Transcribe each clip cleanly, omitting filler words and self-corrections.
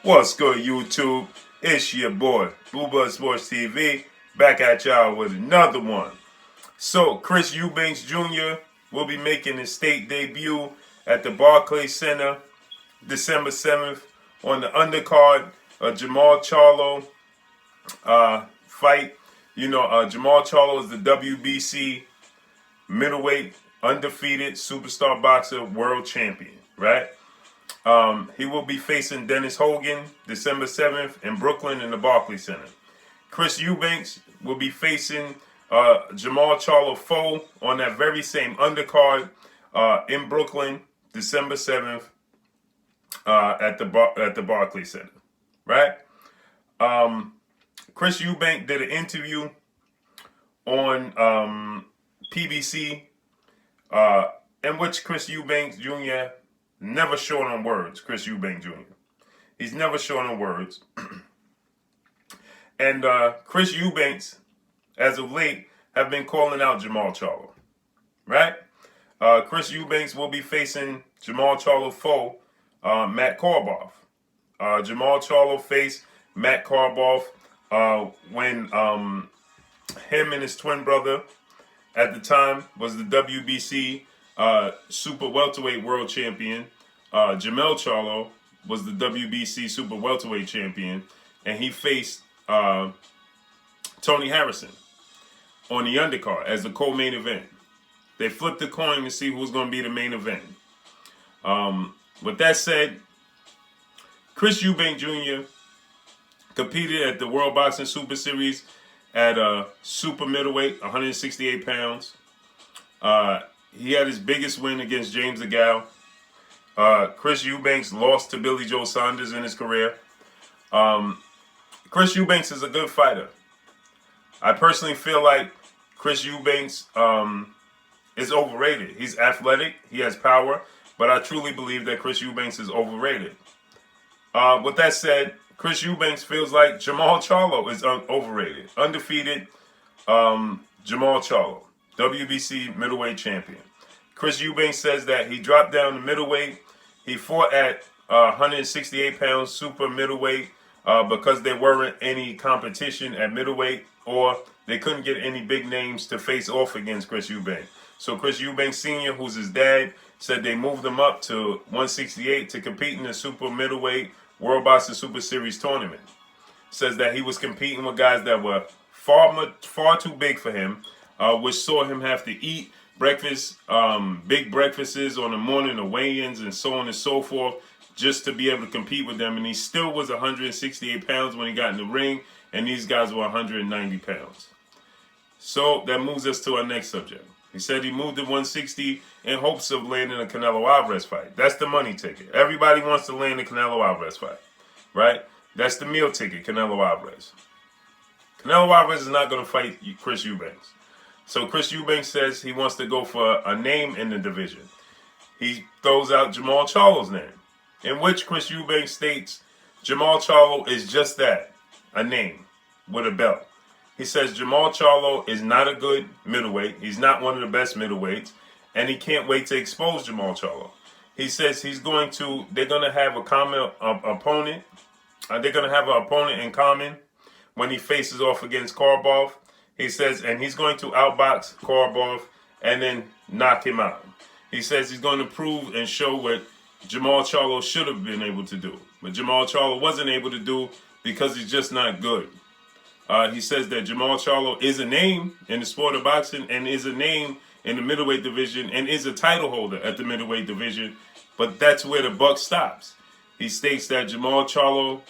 What's good, YouTube? It's your boy, Booba Sports TV, back at y'all with another one. So, Chris Eubanks Jr. will be making his state debut at the Barclays Center December 7th on the undercard of JERMALL CHARLO fight. JERMALL CHARLO is the WBC middleweight undefeated superstar boxer world champion, right? He will be facing Dennis Hogan December 7th in Brooklyn in the Barclays Center. Chris Eubanks will be facing JERMALL CHARLO foe on that very same undercard in Brooklyn December 7th at the Barclays Center, right? Chris Eubank did an interview on PBC in which Chris Eubanks Jr. never short on words. Chris Eubank Jr. He's never short on words. And Chris Eubanks, as of late, have been calling out JERMALL CHARLO, right? Chris Eubanks will be facing JERMALL CHARLO foe, Matt Korboff. JERMALL CHARLO faced Matt Korboff when him and his twin brother at the time was the WBC super welterweight world champion. JERMALL CHARLO was the WBC super welterweight champion, and he faced Tony Harrison on the undercard as the co-main event. They flipped the coin to see who was going to be the main event. With that said, Chris Eubank Jr. competed at the World Boxing Super Series at super middleweight, 168 pounds. He had his biggest win against James DeGale. Chris Eubanks lost to Billy Joe Saunders in his career. Chris Eubanks is a good fighter. I personally feel like Chris Eubanks is overrated. He's athletic, he has power, but I truly believe that Chris Eubanks is overrated. With that said, Chris Eubanks feels like JERMALL CHARLO is overrated. Undefeated JERMALL CHARLO, WBC middleweight champion. Chris Eubanks says that he dropped down to middleweight. He fought at 168 pounds super middleweight because there weren't any competition at middleweight, or they couldn't get any big names to face off against Chris Eubank. So Chris Eubank Sr., who's his dad, said they moved him up to 168 to compete in the super middleweight World Boxing Super Series tournament. Says that he was competing with guys that were far too big for him, which saw him have to eat breakfast, big breakfasts on the morning of weigh-ins and so on and so forth, just to be able to compete with them. And he still was 168 pounds when he got in the ring, and these guys were 190 pounds. So that moves us to our next subject. He said he moved to 160 in hopes of landing a Canelo Alvarez fight. That's the money ticket. Everybody wants to land a Canelo Alvarez fight, right? That's the meal ticket, Canelo Alvarez. Canelo Alvarez is not going to fight Chris Eubanks. So Chris Eubanks says he wants to go for a name in the division. He throws out JERMALL CHARLO's name, in which Chris Eubanks states JERMALL CHARLO is just that, a name with a belt. He says JERMALL CHARLO is not a good middleweight. He's not one of the best middleweights, and he can't wait to expose JERMALL CHARLO. He says they're going to have a common opponent. They're going to have an opponent in common when he faces off against Korboff. He says, and he's going to outbox Korboff and then knock him out. He says he's going to prove and show what JERMALL CHARLO should have been able to do, but JERMALL CHARLO wasn't able to do because he's just not good. He says that JERMALL CHARLO is a name in the sport of boxing and is a name in the middleweight division and is a title holder at the middleweight division, but that's where the buck stops. He states that JERMALL CHARLO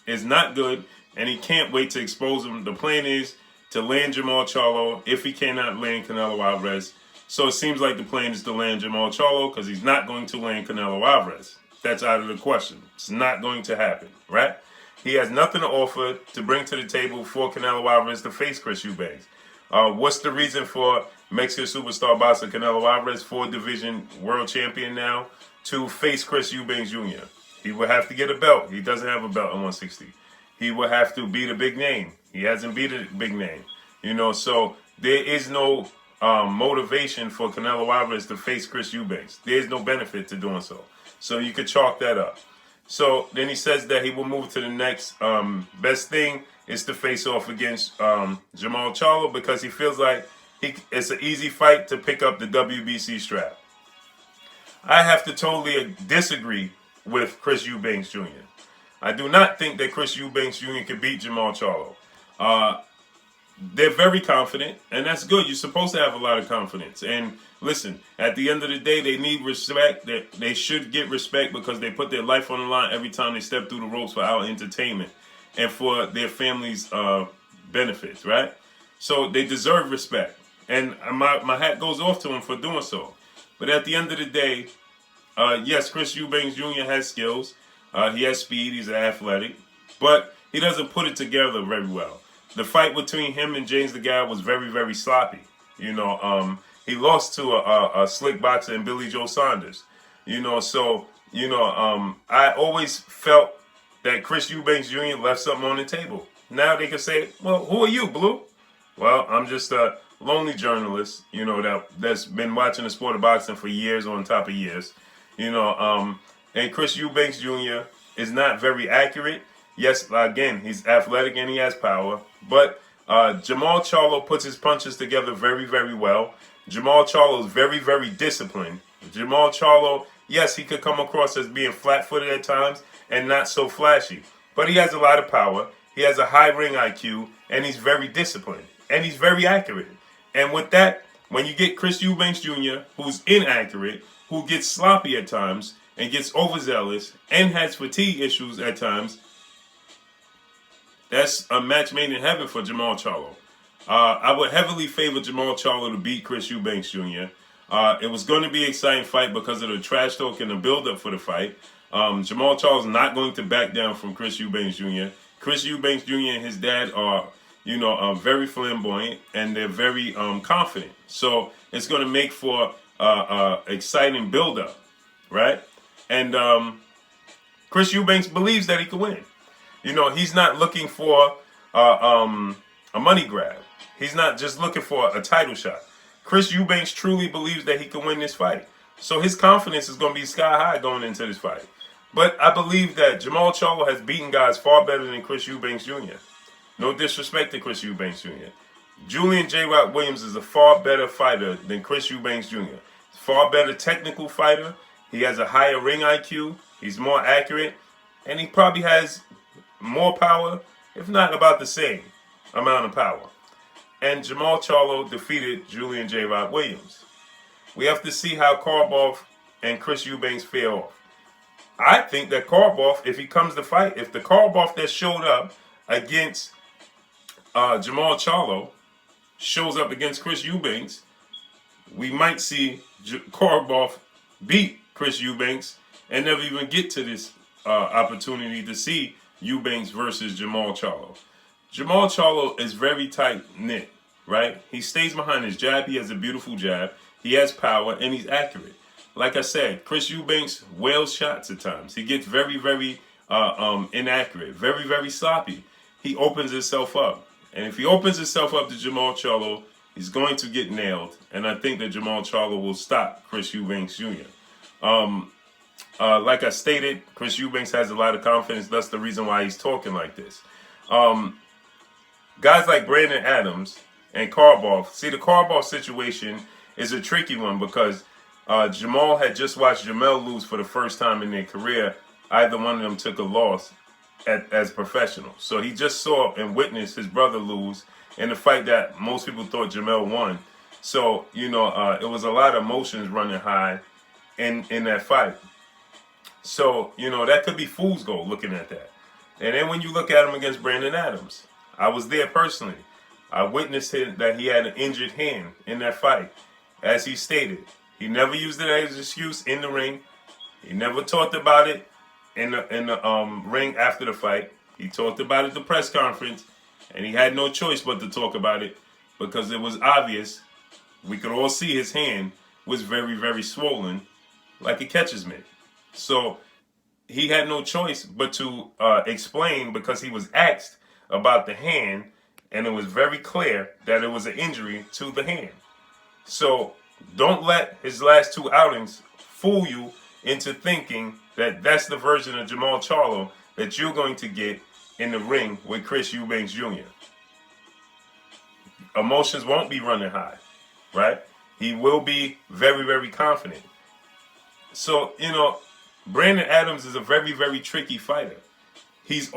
is not good and he can't wait to expose him. The plan is to land JERMALL CHARLO if he cannot land Canelo Alvarez. So it seems like the plan is to land JERMALL CHARLO because he's not going to land Canelo Alvarez. That's out of the question. It's not going to happen, right? He has nothing to offer to bring to the table for Canelo Alvarez to face Chris Eubanks. What's the reason for Mexican superstar boxer Canelo Alvarez, 4-division world champion now, to face Chris Eubanks Jr.? He will have to get a belt. He doesn't have a belt in 160. He will have to beat a big name. He hasn't beat a big name. So there is no motivation for Canelo Alvarez to face Chris Eubanks. There's no benefit to doing so. So you could chalk that up. So then he says that he will move to the next best thing is to face off against JERMALL CHARLO because he feels like it's an easy fight to pick up the WBC strap. I have to totally disagree with Chris Eubanks Jr. I do not think that Chris Eubanks Jr. can beat JERMALL CHARLO. They're very confident, and that's good. You're supposed to have a lot of confidence. And listen, at the end of the day, they need respect. They should get respect because they put their life on the line every time they step through the ropes for our entertainment and for their families' benefits, right? So they deserve respect. And my hat goes off to them for doing so. But at the end of the day, yes, Chris Eubanks Jr. has skills. He has speed. He's athletic. But he doesn't put it together very well. The fight between him and James the Guy was very, very sloppy. You know, he lost to a slick boxer in Billy Joe Saunders. You know, so, you know, I always felt that Chris Eubanks Jr. left something on the table. Now they can say, well, who are you, Blue? Well, I'm just a lonely journalist, you know, that's been watching the sport of boxing for years on top of years. You know, and Chris Eubanks Jr. is not very accurate. Yes, again, he's athletic and he has power. But JERMALL CHARLO puts his punches together very, very well. JERMALL CHARLO is very, very disciplined. JERMALL CHARLO, yes, he could come across as being flat-footed at times and not so flashy. But he has a lot of power. He has a high ring IQ, and he's very disciplined. And he's very accurate. And with that, when you get Chris Eubanks Jr., who's inaccurate, who gets sloppy at times, and gets overzealous, and has fatigue issues at times, that's a match made in heaven for JERMALL CHARLO. I would heavily favor JERMALL CHARLO to beat Chris Eubanks Jr. It was going to be an exciting fight because of the trash talk and the build-up for the fight. JERMALL CHARLO is not going to back down from Chris Eubanks Jr. Chris Eubanks Jr. and his dad are, you know, very flamboyant, and they're very confident. So it's going to make for exciting build-up, right? And Chris Eubanks believes that he can win. You know, he's not looking for a money grab. He's not just looking for a title shot. Chris Eubanks truly believes that he can win this fight. So his confidence is going to be sky high going into this fight. But I believe that JERMALL CHARLO has beaten guys far better than Chris Eubanks Jr. No disrespect to Chris Eubanks Jr. Julian J. Rock Williams is a far better fighter than Chris Eubanks Jr. Far better technical fighter. He has a higher ring IQ. He's more accurate. And he probably has more power, if not about the same amount of power. And JERMALL CHARLO defeated Julian J. Rock Williams. We have to see how Karbov and Chris Eubanks fare off. I think that Karbov, if he comes to fight, if the Karbov that showed up against JERMALL CHARLO shows up against Chris Eubanks, we might see Karbov beat Chris Eubanks and never even get to this opportunity to see Eubanks versus JERMALL CHARLO. JERMALL CHARLO is very tight-knit, right? He stays behind his jab. He has a beautiful jab. He has power, and he's accurate. Like I said, Chris Eubanks whales shots at times. He gets very, very inaccurate, very, very sloppy. He opens himself up. And if he opens himself up to JERMALL CHARLO, he's going to get nailed. And I think that JERMALL CHARLO will stop Chris Eubanks Jr. Like I stated, Chris Eubanks has a lot of confidence. That's the reason why he's talking like this. Guys like Brandon Adams and Karbov. See, the Karbov situation is a tricky one because Jamal had just watched Jermell lose for the first time in their career. Either one of them took a loss as professionals. So he just saw and witnessed his brother lose in a fight that most people thought Jermell won. So, you know, it was a lot of emotions running high in that fight. So, you know, that could be fool's gold looking at that. And then when you look at him against Brandon Adams, I was there personally. I witnessed that he had an injured hand in that fight. As he stated, he never used it as an excuse in the ring. He never talked about it in the ring after the fight. He talked about it at the press conference, and he had no choice but to talk about it because it was obvious. We could all see his hand was very, very swollen, like a catcher's mitt. So he had no choice but to explain because he was asked about the hand, and it was very clear that it was an injury to the hand. So don't let his last two outings fool you into thinking that that's the version of JERMALL CHARLO that you're going to get in the ring with Chris Eubanks Jr. Emotions won't be running high, right? He will be very, very confident. So, Brandon Adams is a very, very tricky fighter. He's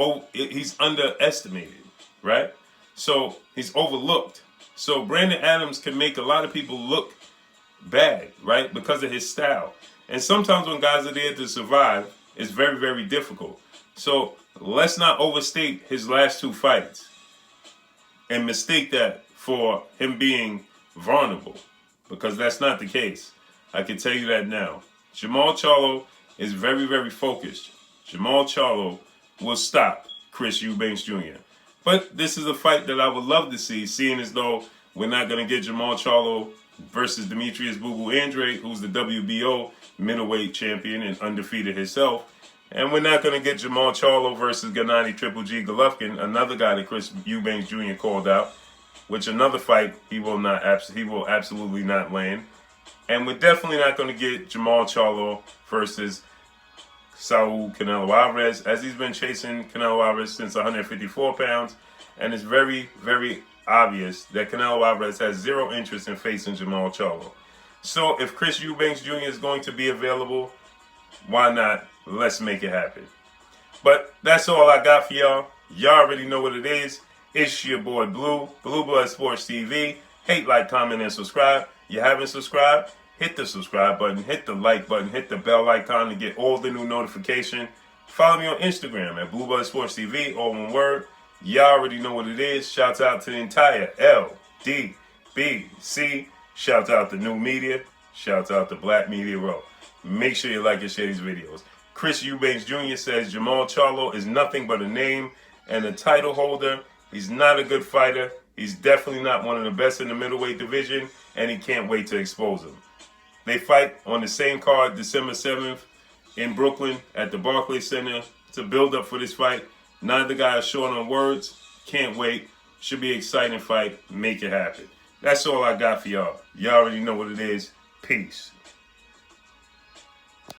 underestimated, right? So he's overlooked. So Brandon Adams can make a lot of people look bad, right? Because of his style. And sometimes when guys are there to survive, it's very, very difficult. So let's not overstate his last 2 fights and mistake that for him being vulnerable, because that's not the case. I can tell you that now. JERMALL CHARLO is very, very focused. JERMALL CHARLO will stop Chris Eubanks Jr. But this is a fight that I would love to see, seeing as though we're not going to get JERMALL CHARLO versus Demetrius Boo Boo Andrade, who's the WBO middleweight champion and undefeated himself. And we're not going to get JERMALL CHARLO versus Gennady Triple G Golovkin, another guy that Chris Eubanks Jr. called out, which another fight he will absolutely not land. And we're definitely not going to get JERMALL CHARLO versus Saul Canelo Alvarez, as he's been chasing Canelo Alvarez since 154 pounds. And it's very, very obvious that Canelo Alvarez has zero interest in facing JERMALL CHARLO. So if Chris Eubanks Jr. is going to be available, why not? Let's make it happen. But that's all I got for y'all. Y'all already know what it is. It's your boy Blue Blood Sports TV. Hate, like, comment, and subscribe. You haven't subscribed? Hit the subscribe button, hit the like button, hit the bell icon to get all the new notification. Follow me on Instagram at Blue Blood Sports TV, all one word. Y'all already know what it is. Shouts out to the entire LDBC. Shouts out to New Media. Shouts out to Black Media Row. Make sure you like and share these videos. Chris Eubanks Jr. says JERMALL CHARLO is nothing but a name and a title holder. He's not a good fighter. He's definitely not one of the best in the middleweight division, and he can't wait to expose him. They fight on the same card December 7th in Brooklyn at the Barclays Center. It's a build-up for this fight. Neither guy is short on words. Can't wait. Should be an exciting fight. Make it happen. That's all I got for y'all. Y'all already know what it is. Peace.